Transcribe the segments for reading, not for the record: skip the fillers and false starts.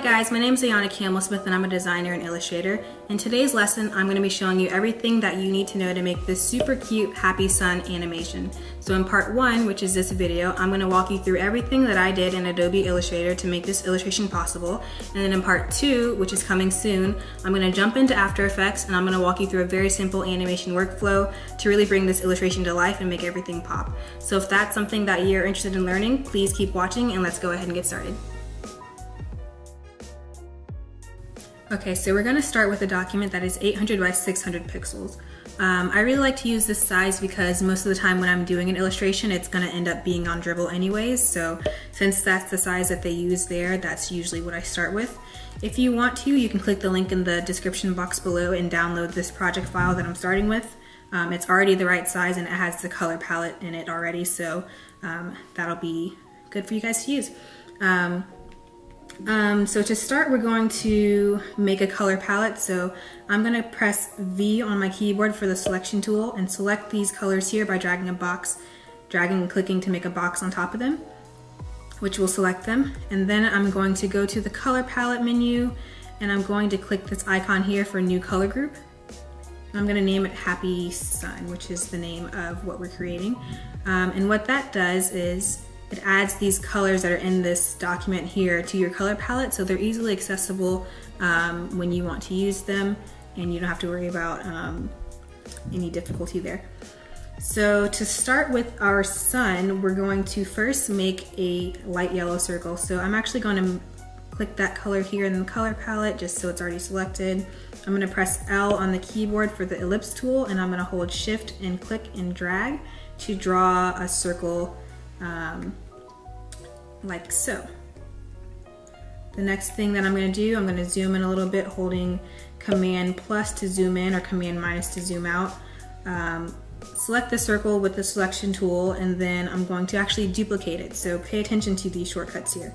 Hi guys, my name is Ayana Campbell-Smith and I'm a designer in Illustrator. In today's lesson, I'm going to be showing you everything that you need to know to make this super cute Happy Sun animation. So in part 1, which is this video, I'm going to walk you through everything that I did in Adobe Illustrator to make this illustration possible. And then in part 2, which is coming soon, I'm going to jump into After Effects and I'm going to walk you through a very simple animation workflow to really bring this illustration to life and make everything pop. So if that's something that you're interested in learning, please keep watching and let's go ahead and get started. Okay, so we're gonna start with a document that is 800 by 600 pixels. I really like to use this size because most of the time when I'm doing an illustration, it's gonna end up being on dribble anyways. So since that's the size that they use there, that's usually what I start with. If you want to, you can click the link in the description box below and download this project file that I'm starting with. It's already the right size and it has the color palette in it already, so that'll be good for you guys to use. So to start, we're going to make a color palette. So I'm going to press V on my keyboard for the selection tool and select these colors here by dragging and clicking to make a box on top of them, which will select them. And then I'm going to go to the color palette menu and I'm going to click this icon here for new color group. And I'm going to name it Happy Sun, which is the name of what we're creating. And what that does is it adds these colors that are in this document here to your color palette, so they're easily accessible when you want to use them and you don't have to worry about any difficulty there. So to start with our sun, we're going to first make a light yellow circle. So I'm actually going to click that color here in the color palette just so it's already selected. I'm going to press L on the keyboard for the Ellipse tool and I'm going to hold Shift and click and drag to draw a circle like so. The next thing that I'm going to do, I'm going to zoom in a little bit, holding Command plus to zoom in or Command minus to zoom out. Select the circle with the selection tool and then I'm going to actually duplicate it. So pay attention to these shortcuts here.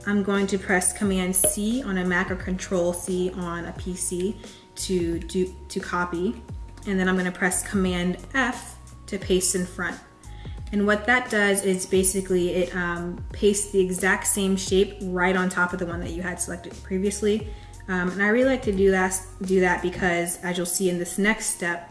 I'm going to press Command C on a Mac or Ctrl C on a PC to copy, and then I'm going to press Command F to paste in front. And what that does is basically it pastes the exact same shape right on top of the one that you had selected previously. And I really like to do that because, as you'll see in this next step,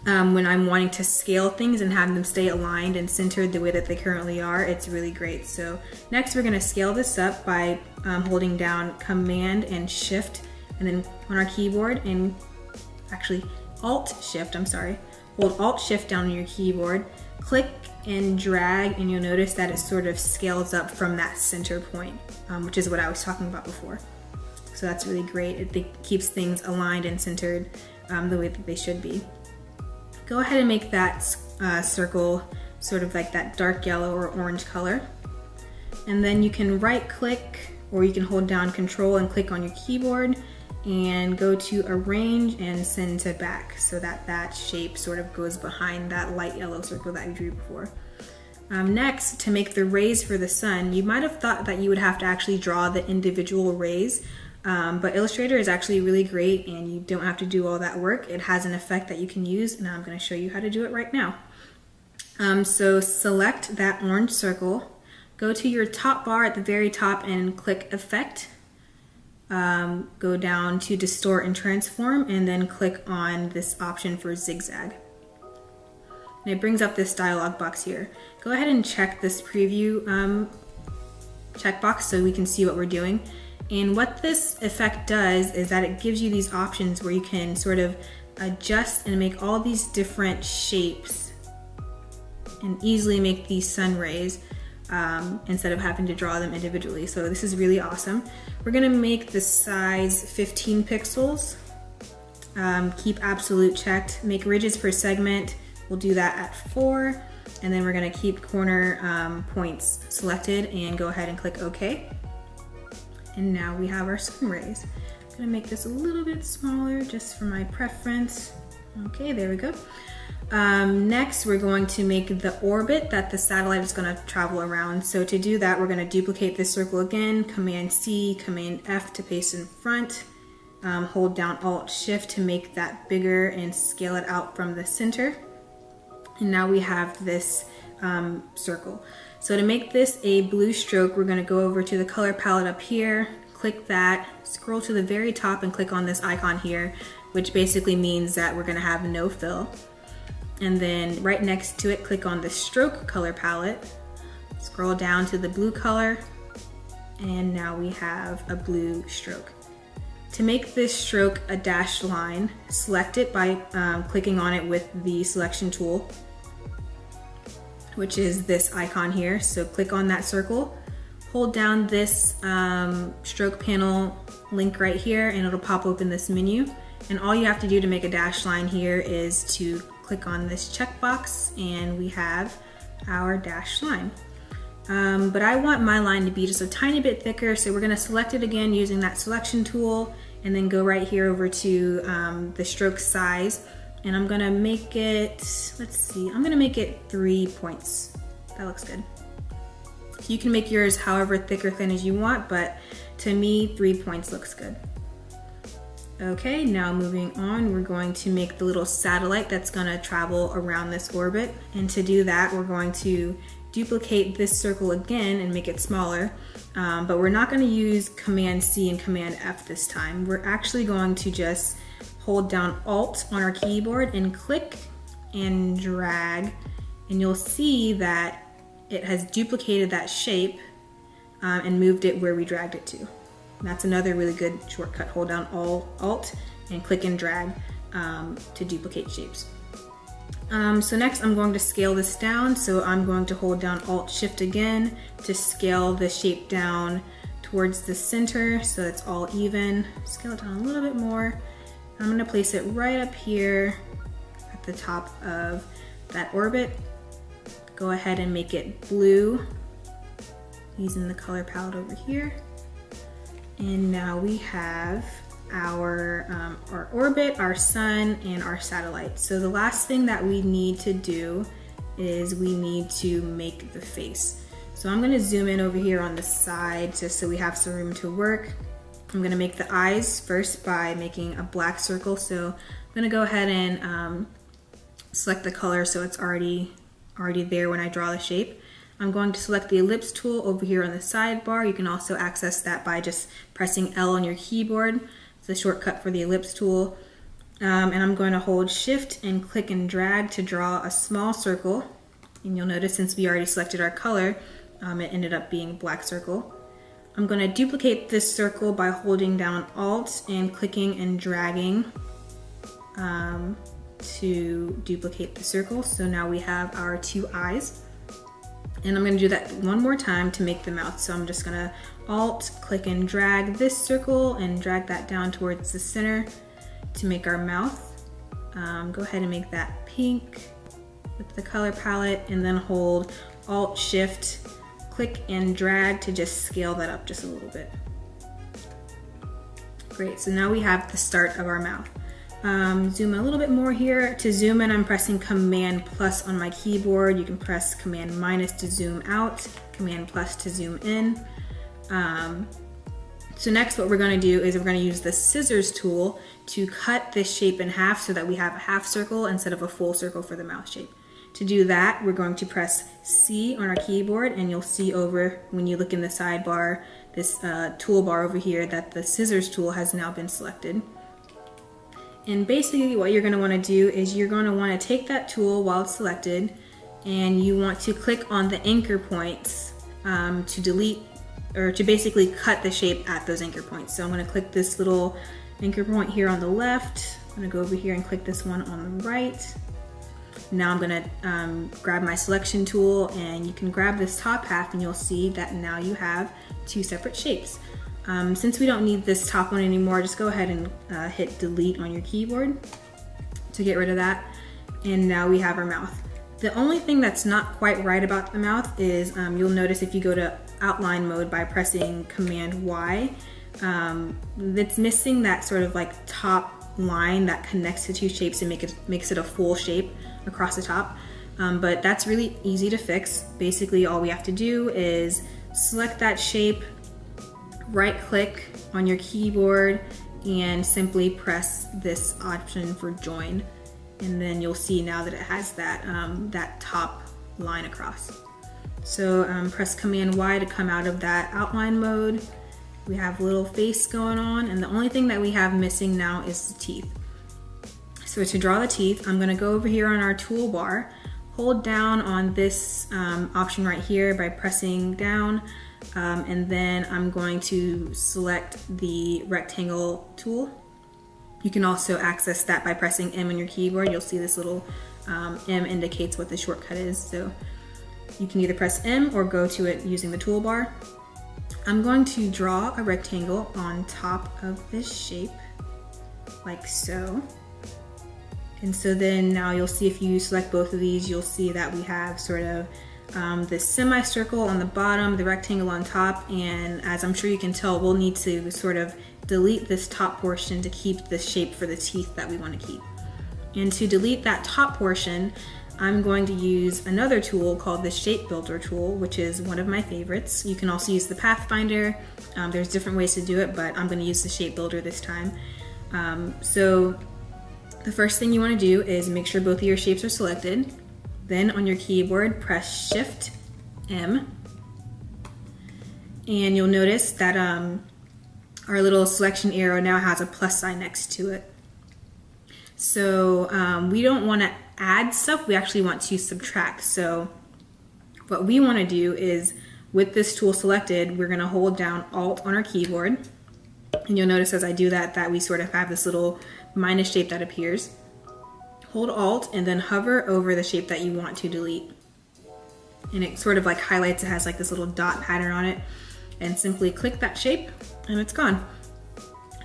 when I'm wanting to scale things and have them stay aligned and centered the way that they currently are, it's really great. So next we're going to scale this up by holding down Command and Shift and then on our keyboard, and actually Alt-Shift, I'm sorry. Hold Alt-Shift down on your keyboard, click and drag, and you'll notice that it sort of scales up from that center point, which is what I was talking about before. So that's really great. It keeps things aligned and centered the way that they should be. Go ahead and make that circle sort of like that dark yellow or orange color. And then you can right click or you can hold down Ctrl and click on your keyboard and go to Arrange and Send to Back so that that shape sort of goes behind that light yellow circle that we drew before. Next, to make the rays for the sun, you might have thought that you would have to actually draw the individual rays, but Illustrator is actually really great and you don't have to do all that work. It has an effect that you can use and I'm going to show you how to do it right now. So select that orange circle, go to your top bar at the very top and click Effect. Go down to Distort and Transform and then click on this option for Zigzag. And it brings up this dialog box here. Go ahead and check this preview checkbox so we can see what we're doing. And what this effect does is that it gives you these options where you can sort of adjust and make all these different shapes and easily make these sun rays instead of having to draw them individually. So this is really awesome. We're gonna make the size 15 pixels. Keep absolute checked. Make ridges per segment. We'll do that at 4. And then we're gonna keep corner points selected and go ahead and click OK. And now we have our sun rays. I'm gonna make this a little bit smaller just for my preference. Okay, there we go. Next, we're going to make the orbit that the satellite is going to travel around. So to do that, we're going to duplicate this circle again, Command C, Command F to paste in front, hold down Alt-Shift to make that bigger and scale it out from the center. And now we have this circle. So to make this a blue stroke, we're going to go over to the color palette up here, click that, scroll to the very top and click on this icon here, which basically means that we're gonna have no fill. And then right next to it, click on the stroke color palette, scroll down to the blue color, and now we have a blue stroke. To make this stroke a dashed line, select it by clicking on it with the selection tool, which is this icon here. So click on that circle, hold down this stroke panel link right here, and it'll pop open this menu. And all you have to do to make a dashed line here is to click on this checkbox, and we have our dashed line. But I want my line to be just a tiny bit thicker, so we're gonna select it again using that selection tool, and then go right here over to the stroke size, and I'm gonna make it, let's see, I'm gonna make it 3 points. That looks good. So you can make yours however thick or thin as you want, but to me, 3 points looks good. Okay, now moving on, we're going to make the little satellite that's gonna travel around this orbit. And to do that, we're going to duplicate this circle again and make it smaller. But we're not gonna use Command C and Command F this time. We're actually going to just hold down Alt on our keyboard and click and drag. And you'll see that it has duplicated that shape and moved it where we dragged it to. That's another really good shortcut. Hold down Alt and click and drag to duplicate shapes. So next I'm going to scale this down. So I'm going to hold down Alt Shift again to scale the shape down towards the center so it's all even. Scale it down a little bit more. I'm going to place it right up here at the top of that orbit. Go ahead and make it blue using the color palette over here. And now we have our orbit, our sun, and our satellite. So the last thing that we need to do is we need to make the face. So I'm gonna zoom in over here on the side just so we have some room to work. I'm gonna make the eyes first by making a black circle. So I'm gonna go ahead and select the color so it's already there when I draw the shape. I'm going to select the Ellipse Tool over here on the sidebar. You can also access that by just pressing L on your keyboard. It's a shortcut for the Ellipse Tool. And I'm going to hold Shift and click and drag to draw a small circle. And you'll notice since we already selected our color, it ended up being a black circle. I'm going to duplicate this circle by holding down Alt and clicking and dragging to duplicate the circle. So now we have our 2 eyes. And I'm going to do that one more time to make the mouth. So I'm just going to Alt, click and drag this circle and drag that down towards the center to make our mouth. Go ahead and make that pink with the color palette, and then hold Alt, Shift, click and drag to just scale that up just a little bit. Great, so now we have the start of our mouth. Zoom a little bit more here. To zoom in, I'm pressing Command plus on my keyboard. You can press Command minus to zoom out, Command plus to zoom in. So next what we're going to do is we're going to use the scissors tool to cut this shape in half so that we have a half circle instead of a full circle for the mouth shape. To do that, we're going to press C on our keyboard, and you'll see over when you look in the sidebar, this toolbar over here, that the scissors tool has now been selected. And basically what you're going to want to do is you're going to want to take that tool while it's selected, and you want to click on the anchor points to delete, or to basically cut the shape at those anchor points. So I'm going to click this little anchor point here on the left. I'm going to go over here and click this one on the right. Now I'm going to grab my selection tool, and you can grab this top half and you'll see that now you have 2 separate shapes. Since we don't need this top one anymore, just go ahead and hit delete on your keyboard to get rid of that. And now we have our mouth. The only thing that's not quite right about the mouth is you'll notice if you go to outline mode by pressing Command Y, it's missing that sort of like top line that connects the 2 shapes and makes it a full shape across the top. But that's really easy to fix. Basically all we have to do is select that shape, right click on your keyboard, and simply press this option for join, and then you'll see now that it has that that top line across. So press Command Y to come out of that outline mode, We have a little face going on, and the only thing that we have missing now is the teeth. So to draw the teeth, I'm gonna go over here on our toolbar, hold down on this option right here by pressing down, and then I'm going to select the rectangle tool. You can also access that by pressing M on your keyboard. You'll see this little M indicates what the shortcut is. So you can either press M or go to it using the toolbar. I'm going to draw a rectangle on top of this shape, like so. And so then now you'll see, if you select both of these, you'll see that we have sort of this semicircle on the bottom, the rectangle on top, and as I'm sure you can tell, we'll need to sort of delete this top portion to keep the shape for the teeth that we want to keep. And to delete that top portion, I'm going to use another tool called the Shape Builder tool, which is one of my favorites. You can also use the Pathfinder. There's different ways to do it, but I'm going to use the Shape Builder this time. So the first thing you want to do is make sure both of your shapes are selected. Then on your keyboard, press Shift M, and you'll notice that our little selection arrow now has a plus sign next to it. So we don't want to add stuff, we actually want to subtract. So what we want to do is, with this tool selected, we're going to hold down Alt on our keyboard, and you'll notice as I do that we sort of have this little minus shape that appears. Hold Alt and then hover over the shape that you want to delete, and it sort of like highlights, it has like this little dot pattern on it, and simply click that shape and it's gone.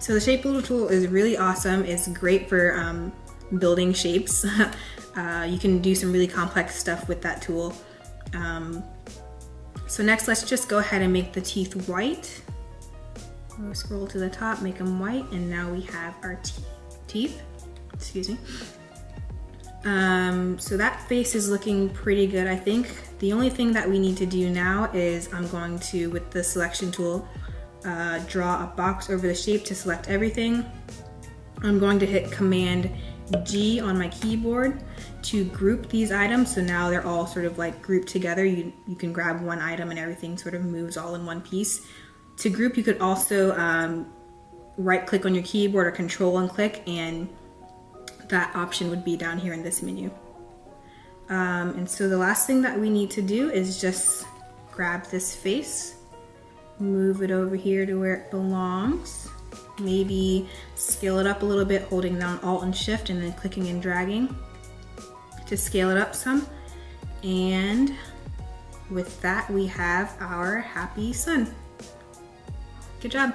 So the Shape Builder tool is really awesome. It's great for building shapes. You can do some really complex stuff with that tool. So next, let's just go ahead and make the teeth white. We'll scroll to the top, make them white, and now we have our teeth. Excuse me. So that face is looking pretty good, I think. The only thing that we need to do now is I'm going to, with the selection tool, draw a box over the shape to select everything. I'm going to hit Command G on my keyboard to group these items, so now they're all sort of like grouped together. You can grab one item and everything sort of moves all in one piece. To group, you could also right click on your keyboard or Control and click, and that option would be down here in this menu. And so the last thing that we need to do is just grab this face, move it over here to where it belongs, maybe scale it up a little bit, holding down Alt and Shift and then clicking and dragging to scale it up some. And with that, we have our happy sun. Good job.